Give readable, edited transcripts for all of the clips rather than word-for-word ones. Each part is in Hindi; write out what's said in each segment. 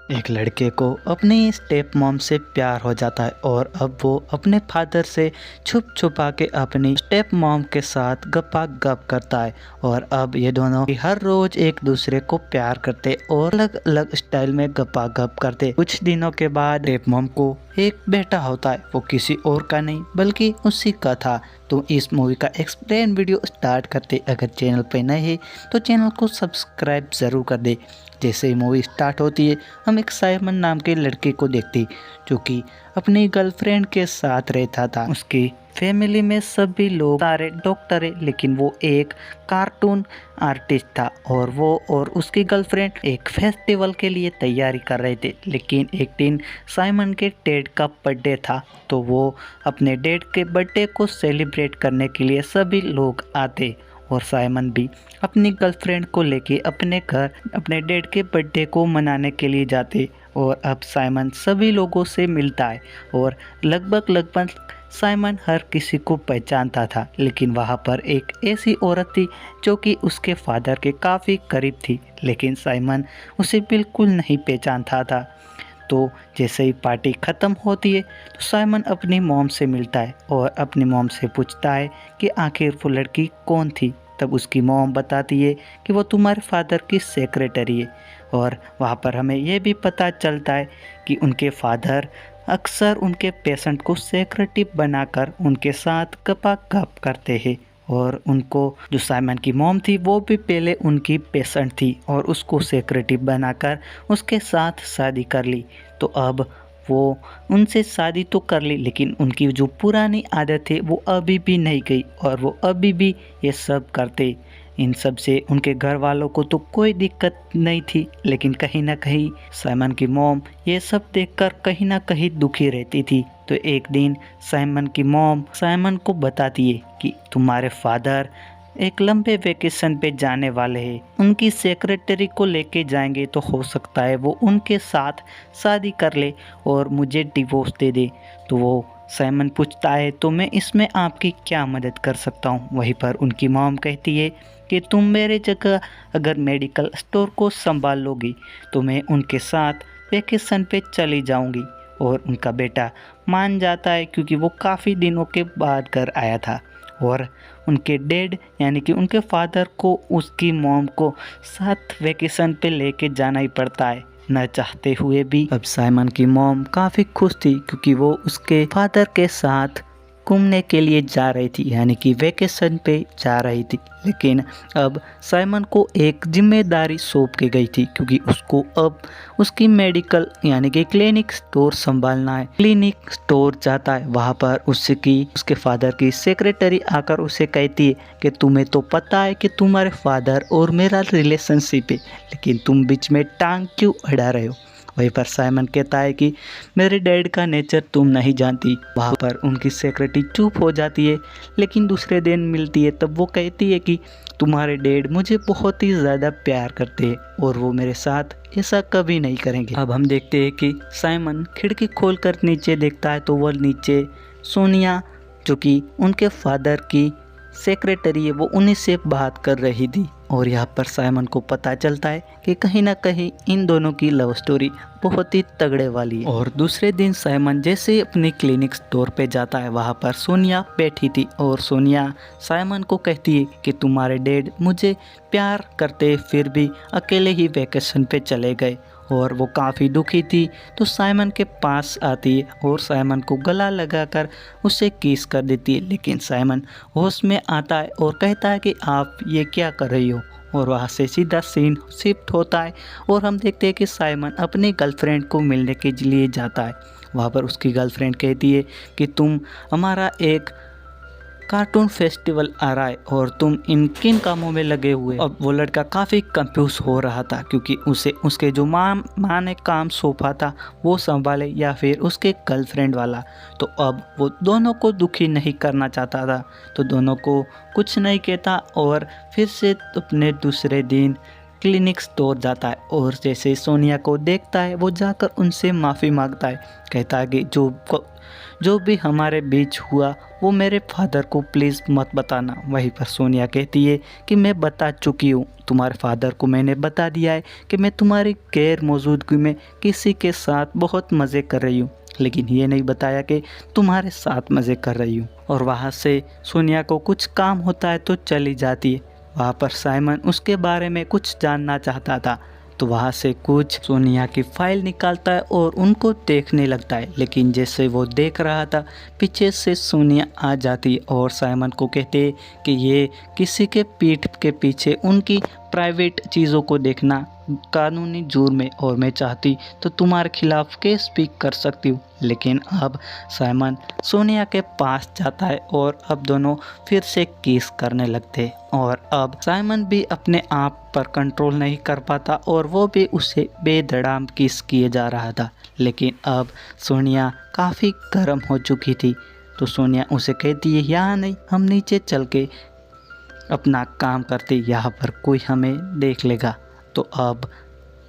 एक लड़के को अपनी स्टेप मॉम से प्यार हो जाता है और अब वो अपने फादर से छुप छुपा के अपनी स्टेप मॉम के साथ गप्पा गप करता है। और अब ये दोनों हर रोज एक दूसरे को प्यार करते और अलग अलग स्टाइल में गप्पा गप करते। कुछ दिनों के बाद स्टेप मॉम को एक बेटा होता है, वो किसी और का नहीं बल्कि उसी का था। तो इस मूवी का एक्सप्लेन वीडियो स्टार्ट करते। अगर चैनल पे नए हैं तो चैनल को सब्सक्राइब ज़रूर कर दे। जैसे ही मूवी स्टार्ट होती है हम एक साइमन नाम के लड़के को देखते जो कि अपनी गर्लफ्रेंड के साथ रहता था। उसकी फैमिली में सभी लोग सारे डॉक्टर है, लेकिन वो एक कार्टून आर्टिस्ट था और वो और उसकी गर्लफ्रेंड एक फेस्टिवल के लिए तैयारी कर रहे थे। लेकिन एक दिन साइमन के डैड का बर्थडे था, तो वो अपने डैड के बर्थडे को सेलिब्रेट करने के लिए सभी लोग आते और साइमन भी अपनी गर्लफ्रेंड को लेके अपने घर अपने डैड के बर्थडे को मनाने के लिए जाते। और अब साइमन सभी लोगों से मिलता है और लगभग साइमन हर किसी को पहचानता था। लेकिन वहाँ पर एक ऐसी औरत थी जो कि उसके फादर के काफ़ी करीब थी, लेकिन साइमन उसे बिल्कुल नहीं पहचानता था। तो जैसे ही पार्टी ख़त्म होती है तो साइमन अपनी मॉम से मिलता है और अपनी मॉम से पूछता है कि आखिर वो लड़की कौन थी। तब उसकी मॉम बताती है कि वो तुम्हारे फादर की सेक्रेटरी है। और वहाँ पर हमें ये भी पता चलता है कि उनके फादर अक्सर उनके पेशेंट को सेक्रेटरी बनाकर उनके साथ गप करते हैं। और उनको जो साइमन की मॉम थी वो भी पहले उनकी पेशेंट थी और उसको सेक्रेटरी बनाकर उसके साथ शादी कर ली। तो अब वो उनसे शादी तो कर ली, लेकिन उनकी जो पुरानी आदत है वो अभी भी नहीं गई और वो अभी भी ये सब करते। इन सब से उनके घर वालों को तो कोई दिक्कत नहीं थी, लेकिन कहीं ना कहीं साइमन की मॉम ये सब देखकर कहीं ना कहीं दुखी रहती थी। तो एक दिन साइमन की मॉम साइमन को बताती है कि तुम्हारे फादर एक लंबे वेकेशन पे जाने वाले हैं, उनकी सेक्रेटरी को लेके जाएंगे तो हो सकता है वो उनके साथ शादी कर ले और मुझे डिवोर्स दे दे। तो वो साइमन पूछता है तो मैं इसमें आपकी क्या मदद कर सकता हूँ। वहीं पर उनकी मॉम कहती है कि तुम मेरे जगह अगर मेडिकल स्टोर को संभाल लोगी तो मैं उनके साथ वेकेशन पे चली जाऊंगी। और उनका बेटा मान जाता है क्योंकि वो काफ़ी दिनों के बाद घर आया था और उनके डैड यानी कि उनके फादर को उसकी मॉम को साथ वेकेशन पे लेके जाना ही पड़ता है न चाहते हुए भी। अब साइमन की मॉम काफ़ी खुश थी क्योंकि वो उसके फादर के साथ घूमने के लिए जा रही थी यानी कि वेकेशन पे जा रही थी। लेकिन अब साइमन को एक जिम्मेदारी सौंप की गई थी क्योंकि उसको अब उसकी मेडिकल यानी कि क्लिनिक स्टोर संभालना है। क्लिनिक स्टोर जाता है, वहाँ पर उसके फादर की सेक्रेटरी आकर उसे कहती है कि तुम्हें तो पता है कि तुम्हारे फादर और मेरा रिलेशनशिप है, लेकिन तुम बीच में टांग क्यों अड़ा रहे हो। वहीं पर साइमन कहता है कि मेरे डैड का नेचर तुम नहीं जानती। वहाँ पर उनकी सेक्रेटरी चुप हो जाती है, लेकिन दूसरे दिन मिलती है तब वो कहती है कि तुम्हारे डैड मुझे बहुत ही ज़्यादा प्यार करते हैं और वो मेरे साथ ऐसा कभी नहीं करेंगे। अब हम देखते हैं कि साइमन खिड़की खोलकर नीचे देखता है तो वह नीचे सोनिया जो कि उनके फादर की सेक्रेटरी है वो उन्हीं से बात कर रही थी। और यहाँ पर साइमन को पता चलता है कि कहीं ना कहीं इन दोनों की लव स्टोरी बहुत ही तगड़े वाली है। और दूसरे दिन साइमन जैसे ही अपनी क्लिनिक स्टोर पे जाता है वहाँ पर सोनिया बैठी थी और सोनिया साइमन को कहती है कि तुम्हारे डैड मुझे प्यार करते फिर भी अकेले ही वेकेशन पे चले गए। और वो काफ़ी दुखी थी तो साइमन के पास आती है और साइमन को गला लगाकर उसे किस कर देती है। लेकिन साइमन होश में आता है और कहता है कि आप ये क्या कर रही हो। और वहाँ से सीधा सीन शिफ्ट होता है और हम देखते हैं कि साइमन अपनी गर्लफ्रेंड को मिलने के लिए जाता है। वहाँ पर उसकी गर्लफ्रेंड कहती है कि तुम हमारा एक कार्टून फेस्टिवल आ रहा है और तुम इन किन कामों में लगे हुए। अब वो लड़का काफ़ी कंफ्यूज हो रहा था क्योंकि उसे उसके जो माँ ने काम सौंपा था वो संभाले या फिर उसके गर्लफ्रेंड वाला। तो अब वो दोनों को दुखी नहीं करना चाहता था तो दोनों को कुछ नहीं कहता और फिर से अपने दूसरे दिन क्लिनिक स्टोर जाता है और जैसे सोनिया को देखता है वो जाकर उनसे माफ़ी मांगता है। कहता है कि जो भी हमारे बीच हुआ वो मेरे फादर को प्लीज़ मत बताना। वहीं पर सोनिया कहती है कि मैं बता चुकी हूँ, तुम्हारे फादर को मैंने बता दिया है कि मैं तुम्हारी गैर मौजूदगी में किसी के साथ बहुत मज़े कर रही हूँ, लेकिन ये नहीं बताया कि तुम्हारे साथ मज़े कर रही हूँ। और वहाँ से सोनिया को कुछ काम होता है तो चली जाती है। वहाँ पर साइमन उसके बारे में कुछ जानना चाहता था तो वहाँ से कुछ सोनिया की फाइल निकालता है और उनको देखने लगता है, लेकिन जैसे वो देख रहा था पीछे से सोनिया आ जाती है और साइमन को कहते कि ये किसी के पीठ के पीछे उनकी प्राइवेट चीज़ों को देखना कानूनी जुर्म है और मैं चाहती तो तुम्हारे खिलाफ केस भी कर सकती हूँ। लेकिन अब साइमन सोनिया के पास जाता है और अब दोनों फिर से किस करने लगते हैं और अब साइमन भी अपने आप पर कंट्रोल नहीं कर पाता और वो भी उसे बेधड़ाम किस किए जा रहा था। लेकिन अब सोनिया काफ़ी गर्म हो चुकी थी तो सोनिया उसे कहती है यहाँ नहीं, हम नीचे चल के अपना काम करते, यहाँ पर कोई हमें देख लेगा। तो अब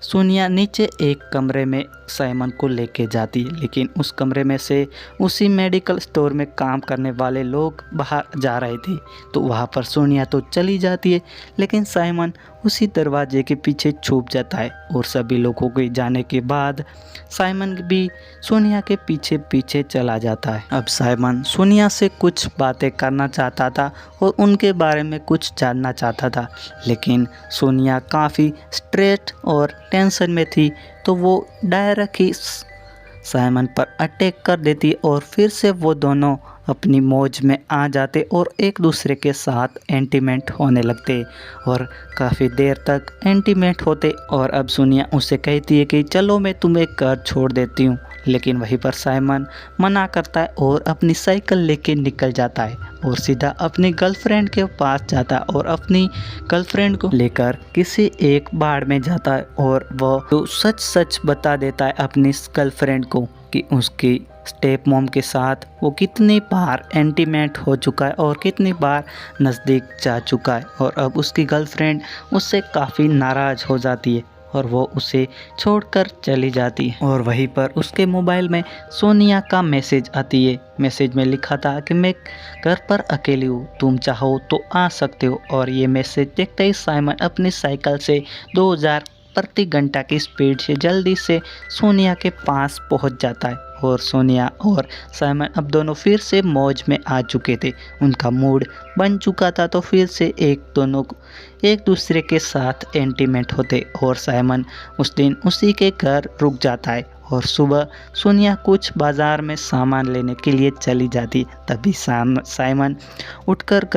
सोनिया नीचे एक कमरे में साइमन को लेके जाती है, लेकिन उस कमरे में से उसी मेडिकल स्टोर में काम करने वाले लोग बाहर जा रहे थे तो वहाँ पर सोनिया तो चली जाती है, लेकिन साइमन उसी दरवाजे के पीछे छुप जाता है और सभी लोगों के जाने के बाद साइमन भी सोनिया के पीछे पीछे चला जाता है। अब साइमन सोनिया से कुछ बातें करना चाहता था और उनके बारे में कुछ जानना चाहता था, लेकिन सोनिया काफ़ी स्ट्रेस और टेंशन में थी तो वो डायरेक्ट ही साइमन पर अटैक कर देती और फिर से वो दोनों अपनी मौज में आ जाते और एक दूसरे के साथ इंटीमेट होने लगते और काफ़ी देर तक इंटीमेट होते। और अब सोनिया उसे कहती है कि चलो मैं तुम्हें घर छोड़ देती हूँ, लेकिन वहीं पर साइमन मना करता है और अपनी साइकिल लेके निकल जाता है और सीधा अपनी गर्लफ्रेंड के पास जाता है और अपनी गर्लफ्रेंड को लेकर किसी एक बार में जाता है और वो तो सच सच बता देता है अपनी गर्लफ्रेंड को कि उसकी स्टेप मॉम के साथ वो कितनी बार इंटीमेट हो चुका है और कितनी बार नज़दीक जा चुका है। और अब उसकी गर्लफ्रेंड उससे काफ़ी नाराज़ हो जाती है और वो उसे छोड़कर चली जाती है। और वहीं पर उसके मोबाइल में सोनिया का मैसेज आती है। मैसेज में लिखा था कि मैं घर पर अकेली हूँ, तुम चाहो तो आ सकते हो। और ये मैसेज देखते ही साइमन अपनी साइकिल से 2000 प्रति घंटा की स्पीड से जल्दी से सोनिया के पास पहुंच जाता है और सोनिया और साइमन अब दोनों फिर से मौज में आ चुके थे। उनका मूड बन चुका था तो फिर से दोनों एक दूसरे के साथ इंटीमेट होते और साइमन उस दिन उसी के घर रुक जाता है और सुबह सोनिया कुछ बाज़ार में सामान लेने के लिए चली जाती। तभी साइमन उठकर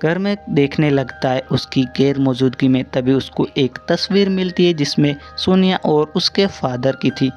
घर में देखने लगता है उसकी गैर मौजूदगी में। तभी उसको एक तस्वीर मिलती है जिसमें सोनिया और उसके फादर की थी।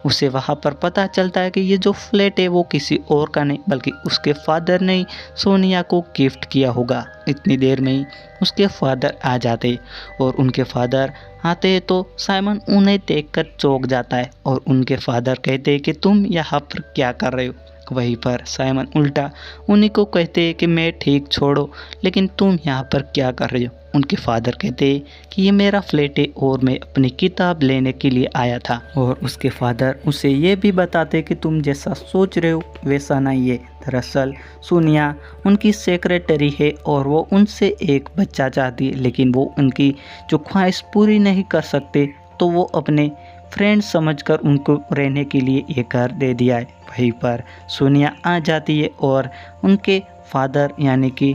उसे वहाँ पर पता चलता है कि ये जो फ्लैट है वो किसी और का नहीं बल्कि उसके फादर ने ही सोनिया को गिफ्ट किया होगा। इतनी देर में ही उसके फादर आ जाते और उनके फादर आते हैं तो साइमन उन्हें देखकर चौंक जाता है और उनके फादर कहते हैं कि तुम यहाँ पर क्या कर रहे हो। वहीं पर साइमन उल्टा उन्हीं को कहते हैं कि मैं ठीक छोड़ो, लेकिन तुम यहाँ पर क्या कर रहे हो। उनके फादर कहते हैं कि ये मेरा फ्लैट है और मैं अपनी किताब लेने के लिए आया था। और उसके फादर उसे ये भी बताते कि तुम जैसा सोच रहे हो वैसा नहीं है। दरअसल सोनिया उनकी सेक्रेटरी है और वो उनसे एक बच्चा चाहती है, लेकिन वो उनकी जो ख्वाहिश पूरी नहीं कर सकते तो वो अपने फ्रेंड समझकर उनको रहने के लिए ये घर दे दिया है। वहीं पर सोनिया आ जाती है और उनके फादर यानी कि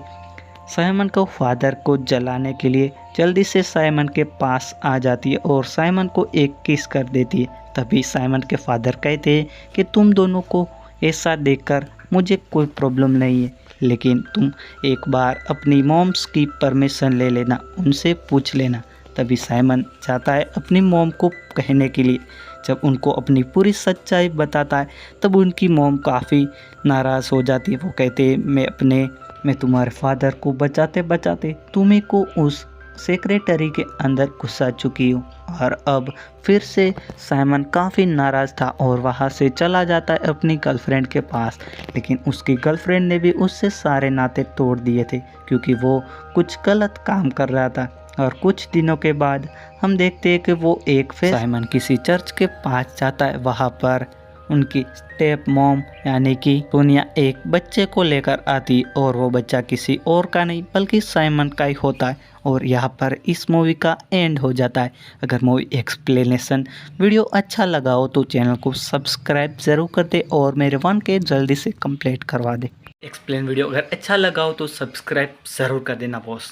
साइमन को फादर को जलाने के लिए जल्दी से साइमन के पास आ जाती है और साइमन को एक किस कर देती है। तभी साइमन के फादर कहते हैं कि तुम दोनों को ऐसा देखकर मुझे कोई प्रॉब्लम नहीं है, लेकिन तुम एक बार अपनी मॉम्स की परमिशन ले लेना, उनसे पूछ लेना। तभी साइमन चाहता है अपनी मॉम को कहने के लिए। जब उनको अपनी पूरी सच्चाई बताता है तब उनकी मॉम काफ़ी नाराज़ हो जाती है। वो कहते हैं मैं तुम्हारे फादर को बचाते बचाते तुम्हें को उस सेक्रेटरी के अंदर घुसा चुकी हूँ। और अब फिर से साइमन काफ़ी नाराज़ था और वहाँ से चला जाता है अपनी गर्लफ्रेंड के पास, लेकिन उसकी गर्लफ्रेंड ने भी उससे सारे नाते तोड़ दिए थे क्योंकि वो कुछ गलत काम कर रहा था। और कुछ दिनों के बाद हम देखते हैं कि वो एक फिर साइमन किसी चर्च के पास जाता है। वहाँ पर उनकी स्टेप मॉम यानी कि सोनिया एक बच्चे को लेकर आती और वो बच्चा किसी और का नहीं बल्कि साइमन का ही होता है। और यहाँ पर इस मूवी का एंड हो जाता है। अगर मूवी एक्सप्लेनेशन वीडियो अच्छा लगा हो तो चैनल को सब्सक्राइब ज़रूर कर दे और मेरे 1K जल्दी से कंप्लीट करवा दे। एक्सप्लेन वीडियो अगर अच्छा लगा हो तो सब्सक्राइब ज़रूर कर देना बॉस।